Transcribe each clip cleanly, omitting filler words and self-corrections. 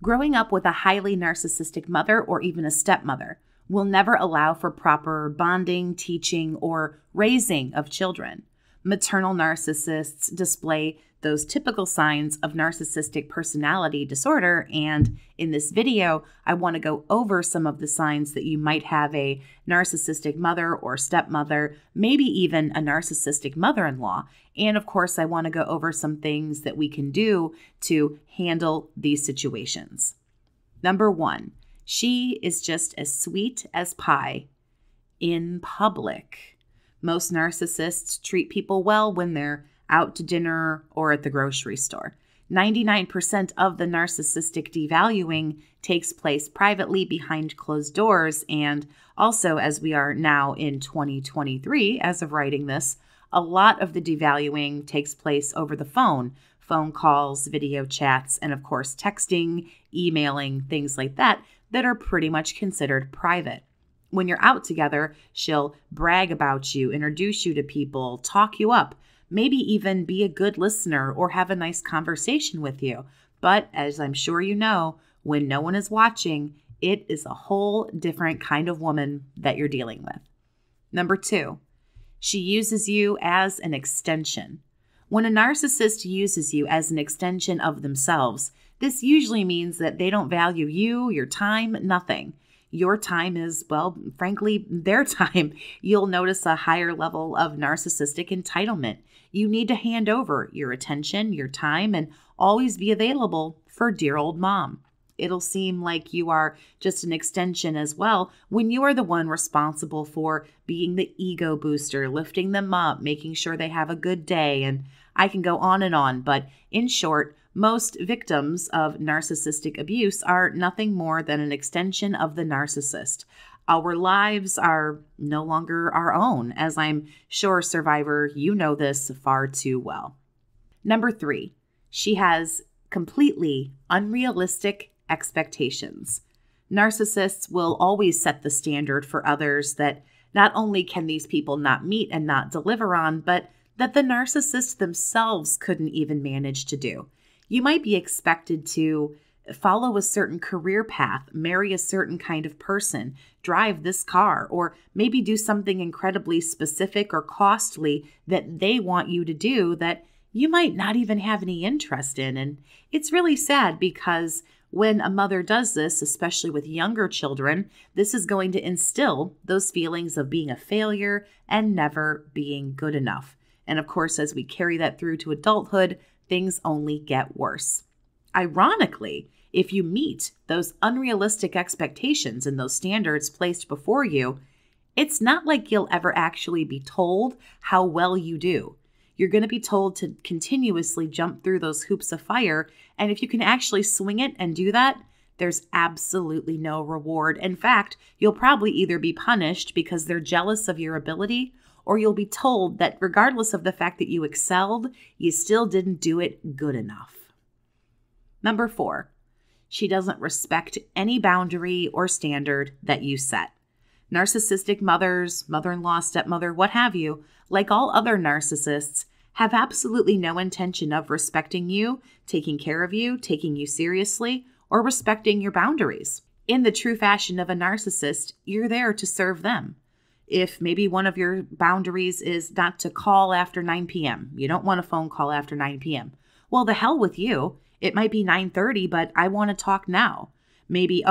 Growing up with a highly narcissistic mother or even a stepmother will never allow for proper bonding, teaching, or raising of children. Maternal narcissists display those typical signs of narcissistic personality disorder, and in this video, I want to go over some of the signs that you might have a narcissistic mother or stepmother, maybe even a narcissistic mother-in-law. And of course, I want to go over some things that we can do to handle these situations. Number 1, she is just as sweet as pie in public. Most narcissists treat people well when they're out to dinner or at the grocery store. 99% of the narcissistic devaluing takes place privately behind closed doors. And also, as we are now in 2023, as of writing this, a lot of the devaluing takes place over the phone calls, video chats, and of course, texting, emailing, things like that are pretty much considered private. When you're out together, she'll brag about you, introduce you to people, talk you up, maybe even be a good listener or have a nice conversation with you. But as I'm sure you know, when no one is watching, it is a whole different kind of woman that you're dealing with. Number 2, she uses you as an extension. When a narcissist uses you as an extension of themselves, this usually means that they don't value you, your time, nothing. Your time is, well, frankly, their time. You'll notice a higher level of narcissistic entitlement. You need to hand over your attention, your time, and always be available for dear old mom. It'll seem like you are just an extension as well when you are the one responsible for being the ego booster, lifting them up, making sure they have a good day. And I can go on, but in short, most victims of narcissistic abuse are nothing more than an extension of the narcissist. Our lives are no longer our own, as I'm sure, survivor, you know this far too well. Number 3, she has completely unrealistic expectations. Narcissists will always set the standard for others that not only can these people not meet and not deliver on, but that the narcissists themselves couldn't even manage to do. You might be expected to follow a certain career path, marry a certain kind of person, drive this car, or maybe do something incredibly specific or costly that they want you to do that you might not even have any interest in. And it's really sad because when a mother does this, especially with younger children, this is going to instill those feelings of being a failure and never being good enough. And of course, as we carry that through to adulthood, things only get worse. Ironically, if you meet those unrealistic expectations and those standards placed before you, it's not like you'll ever actually be told how well you do. You're going to be told to continuously jump through those hoops of fire. And if you can actually swing it and do that, there's absolutely no reward. In fact, you'll probably either be punished because they're jealous of your ability, or you'll be told that regardless of the fact that you excelled, you still didn't do it good enough. Number 4, she doesn't respect any boundary or standard that you set. Narcissistic mothers, mother-in-law, stepmother, what have you, like all other narcissists, have absolutely no intention of respecting you, taking care of you, taking you seriously, or respecting your boundaries. In the true fashion of a narcissist, you're there to serve them. If maybe one of your boundaries is not to call after 9 p.m., you don't want a phone call after 9 p.m. Well, the hell with you. It might be 9:30, but I want to talk now. Maybe,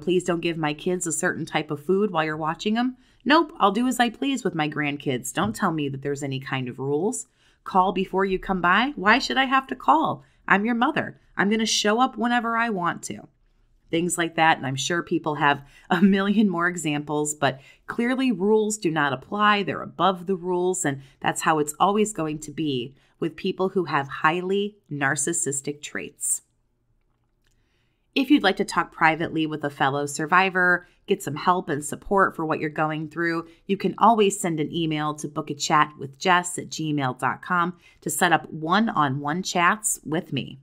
please don't give my kids a certain type of food while you're watching them. Nope, I'll do as I please with my grandkids. Don't tell me that there's any kind of rules. Call before you come by. Why should I have to call? I'm your mother. I'm going to show up whenever I want to. Things like that, and I'm sure people have a million more examples, but clearly rules do not apply. They're above the rules, and that's how it's always going to be with people who have highly narcissistic traits. If you'd like to talk privately with a fellow survivor, get some help and support for what you're going through, you can always send an email to BookAChatWithJess@gmail.com to set up one-on-one chats with me.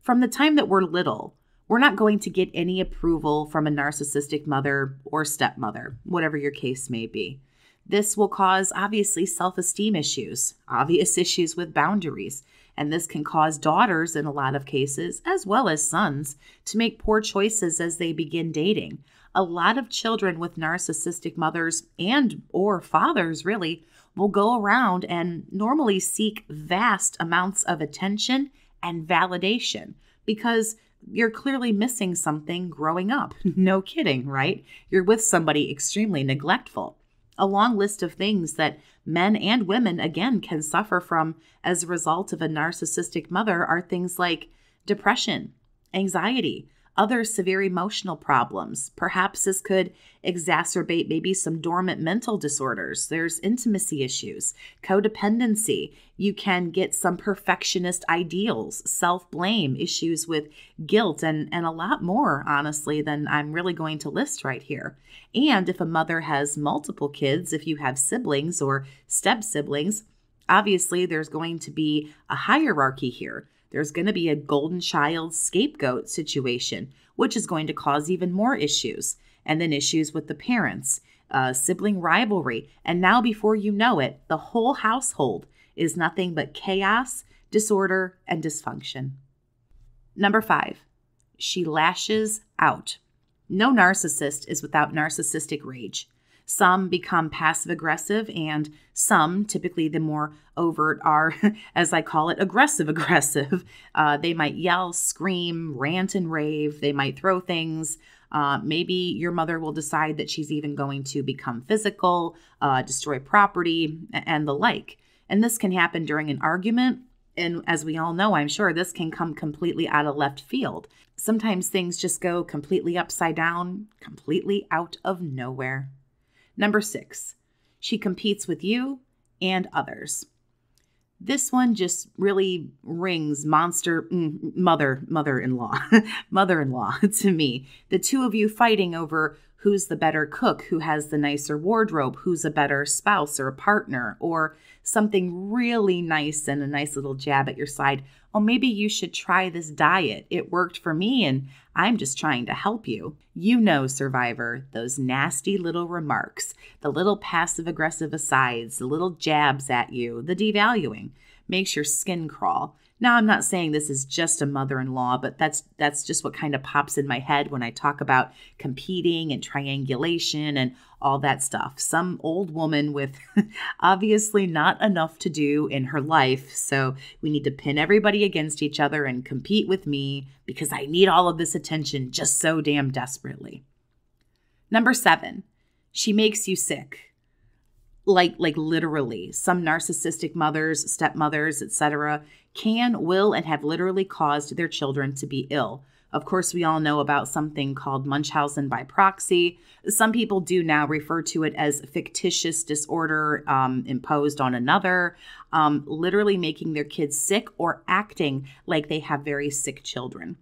From the time that we're little, we're not going to get any approval from a narcissistic mother or stepmother, whatever your case may be. This will cause, obviously, self-esteem issues, obvious issues with boundaries, And this can cause daughters, in a lot of cases, as well as sons, to make poor choices as they begin dating. A lot of children with narcissistic mothers and or fathers really will go around and normally seek vast amounts of attention and validation because you're clearly missing something growing up. No kidding, right? You're with somebody extremely neglectful. A long list of things that men and women, again, can suffer from as a result of a narcissistic mother are things like depression, anxiety, other severe emotional problems. Perhaps this could exacerbate maybe some dormant mental disorders. There's intimacy issues, codependency. You can get some perfectionist ideals, self-blame, issues with guilt, and a lot more, honestly, than I'm really going to list right here. And if a mother has multiple kids, if you have siblings or step-siblings, obviously there's going to be a hierarchy here. There's going to be a golden child scapegoat situation, which is going to cause even more issues. And then issues with the parents, sibling rivalry. And now before you know it, the whole household is nothing but chaos, disorder, and dysfunction. Number 5, she lashes out. No narcissist is without narcissistic rage. Some become passive-aggressive, and some, typically the more overt, are, as I call it, aggressive-aggressive. They might yell, scream, rant and rave. They might throw things. Maybe your mother will decide that she's even going to become physical, destroy property, and the like. And this can happen during an argument. And as we all know, I'm sure this can come completely out of left field. Sometimes things just go completely upside down, completely out of nowhere. Number 6, she competes with you and others. This one just really rings monster mother-in-law to me. The two of you fighting over who's the better cook, who has the nicer wardrobe, who's a better spouse or a partner, or something really nice and a nice little jab at your side. Oh, maybe you should try this diet. It worked for me and I'm just trying to help you. You know, survivor, those nasty little remarks, the little passive-aggressive asides, the little jabs at you, the devaluing, makes your skin crawl. Now, I'm not saying this is just a mother-in-law, but that's just what kind of pops in my head when I talk about competing and triangulation and all that stuff. Some old woman with obviously not enough to do in her life, so we need to pin everybody against each other and compete with me because I need all of this attention just so damn desperately. Number 7, she makes you sick. Like literally. Some narcissistic mothers, stepmothers, etc., can, will, and have literally caused their children to be ill. Of course, we all know about something called Munchausen by proxy. Some people do now refer to it as fictitious disorder imposed on another, literally making their kids sick or acting like they have very sick children.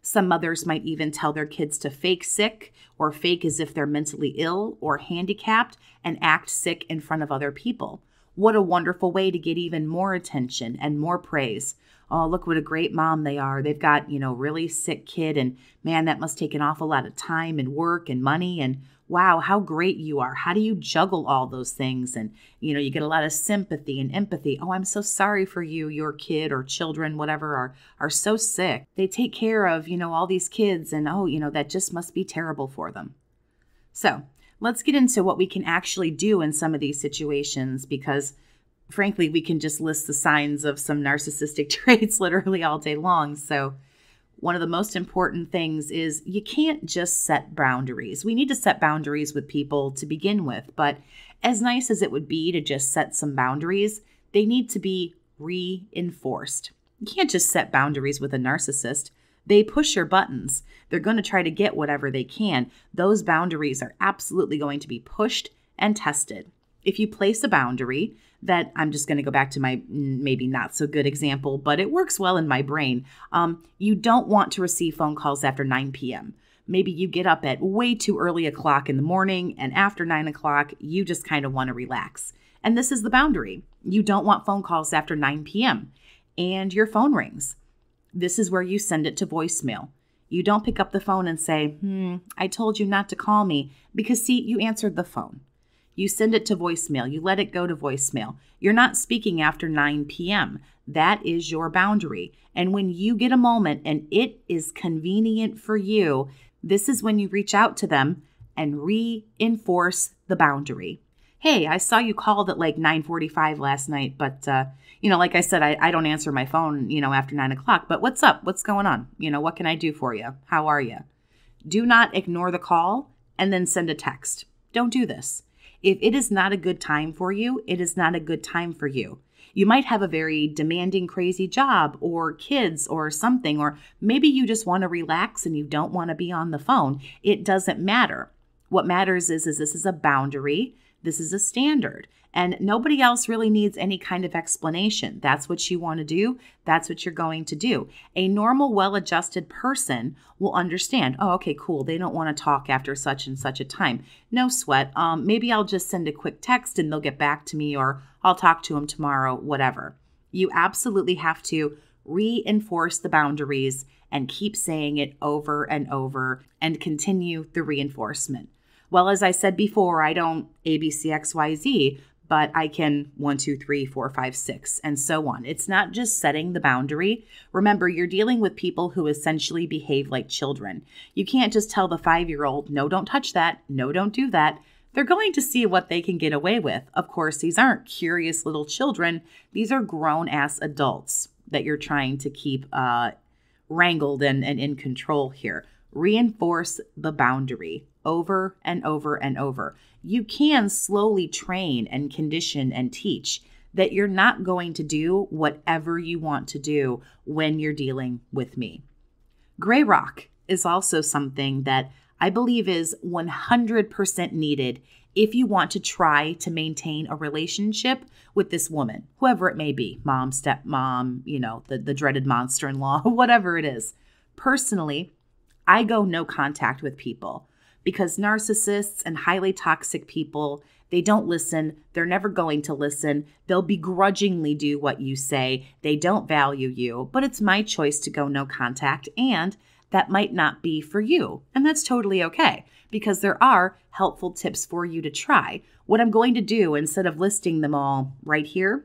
Some mothers might even tell their kids to fake sick or fake as if they're mentally ill or handicapped and act sick in front of other people. What a wonderful way to get even more attention and more praise. Oh, look what a great mom they are. They've got, really sick kid, and man, that must take an awful lot of time and work and money, and wow, how great you are. How do you juggle all those things? And, you get a lot of sympathy and empathy. Oh, I'm so sorry for you. Your kid or children, whatever, are so sick. They take care of, all these kids, and that just must be terrible for them. So let's get into what we can actually do in some of these situations, because frankly, we can just list the signs of some narcissistic traits literally all day long. So one of the most important things is you can't just set boundaries. We need to set boundaries with people to begin with, but as nice as it would be to just set some boundaries, they need to be reinforced. You can't just set boundaries with a narcissist. They push your buttons. They're going to try to get whatever they can. Those boundaries are absolutely going to be pushed and tested. If you place a boundary that, I'm just going to go back to my maybe not so good example, but it works well in my brain. You don't want to receive phone calls after 9 p.m. Maybe you get up at way too early o'clock in the morning, and after 9 o'clock, you just kind of want to relax. And this is the boundary. You don't want phone calls after 9 p.m. and your phone rings. This is where you send it to voicemail. You don't pick up the phone and say, I told you not to call me, because see, you answered the phone. You send it to voicemail. You let it go to voicemail. You're not speaking after 9 p.m. That is your boundary. And when you get a moment and it is convenient for you, this is when you reach out to them and reinforce the boundary. Hey, I saw you called at like 9:45 last night, but, like I said, I don't answer my phone, after 9 o'clock, but what's up? What's going on? What can I do for you? How are you? Do not ignore the call and then send a text. Don't do this. If it is not a good time for you, it is not a good time for you. You might have a very demanding, crazy job or kids or something, or maybe you just want to relax and you don't want to be on the phone. It doesn't matter. What matters is this is a boundary. This is a standard, and nobody else really needs any kind of explanation. That's what you want to do. That's what you're going to do. A normal, well-adjusted person will understand, oh, okay, cool. They don't want to talk after such and such a time. No sweat. Maybe I'll just send a quick text and they'll get back to me, or I'll talk to them tomorrow, whatever. You absolutely have to reinforce the boundaries and keep saying it over and over and continue the reinforcement. Well, as I said before, I don't ABCXYZ, but I can 1, 2, 3, 4, 5, 6, and so on. It's not just setting the boundary. Remember, you're dealing with people who essentially behave like children. You can't just tell the 5-year-old, no, don't touch that. No, don't do that. They're going to see what they can get away with. Of course, these aren't curious little children. These are grown-ass adults that you're trying to keep wrangled and in control here. Reinforce the boundary over and over and over. You can slowly train and condition and teach that you're not going to do whatever you want to do when you're dealing with me. Gray rock is also something that I believe is 100% needed if you want to try to maintain a relationship with this woman, whoever it may be, mom, stepmom, the dreaded monster-in-law, whatever it is. Personally, I go no contact with people because narcissists and highly toxic people, they don't listen. They're never going to listen. They'll begrudgingly do what you say. They don't value you, but it's my choice to go no contact, and that might not be for you. And that's totally okay because there are helpful tips for you to try. What I'm going to do, instead of listing them all right here,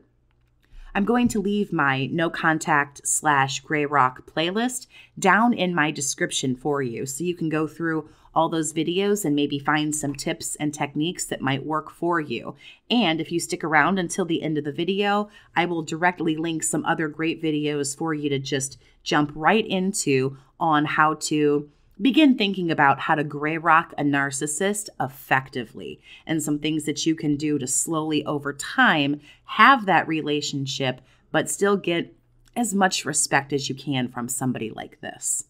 I'm going to leave my no contact / gray rock playlist down in my description for you. So you can go through all those videos and maybe find some tips and techniques that might work for you. And if you stick around until the end of the video, I will directly link some other great videos for you to just jump right into on how to begin thinking about how to gray rock a narcissist effectively and some things that you can do to slowly over time have that relationship, but still get as much respect as you can from somebody like this.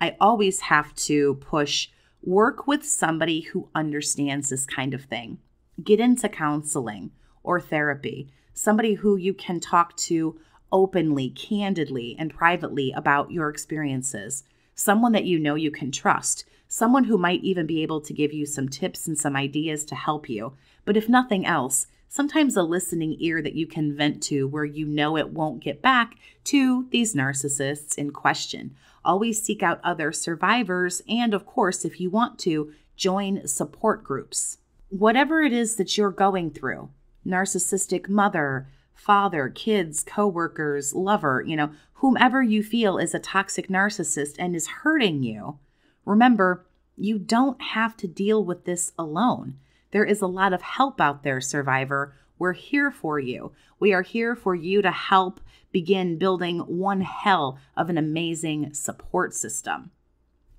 I always have to push work with somebody who understands this kind of thing. Get into counseling or therapy, somebody who you can talk to openly, candidly, and privately about your experiences. Someone that you know you can trust, someone who might even be able to give you some tips and some ideas to help you. But if nothing else, sometimes a listening ear that you can vent to where you know it won't get back to these narcissists in question. Always seek out other survivors and, of course, if you want to, join support groups. Whatever it is that you're going through, narcissistic mother, father, kids, coworkers, lover, whomever you feel is a toxic narcissist and is hurting you, remember, you don't have to deal with this alone. There is a lot of help out there, survivor. We're here for you. We are here for you to help begin building one hell of an amazing support system.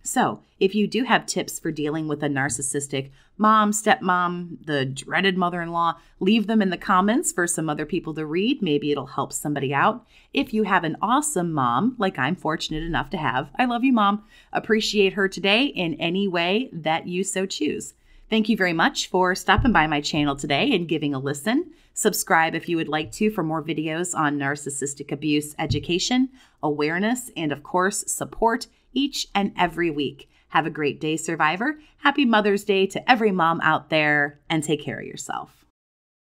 So if you do have tips for dealing with a narcissistic mom, stepmom, the dreaded mother-in-law, leave them in the comments for some other people to read. Maybe it'll help somebody out. If you have an awesome mom, like I'm fortunate enough to have, I love you, Mom. Appreciate her today in any way that you so choose. Thank you very much for stopping by my channel today and giving a listen. Subscribe if you would like to for more videos on narcissistic abuse education, awareness, and of course, support each and every week. Have a great day, survivor. Happy Mother's Day to every mom out there, and take care of yourself.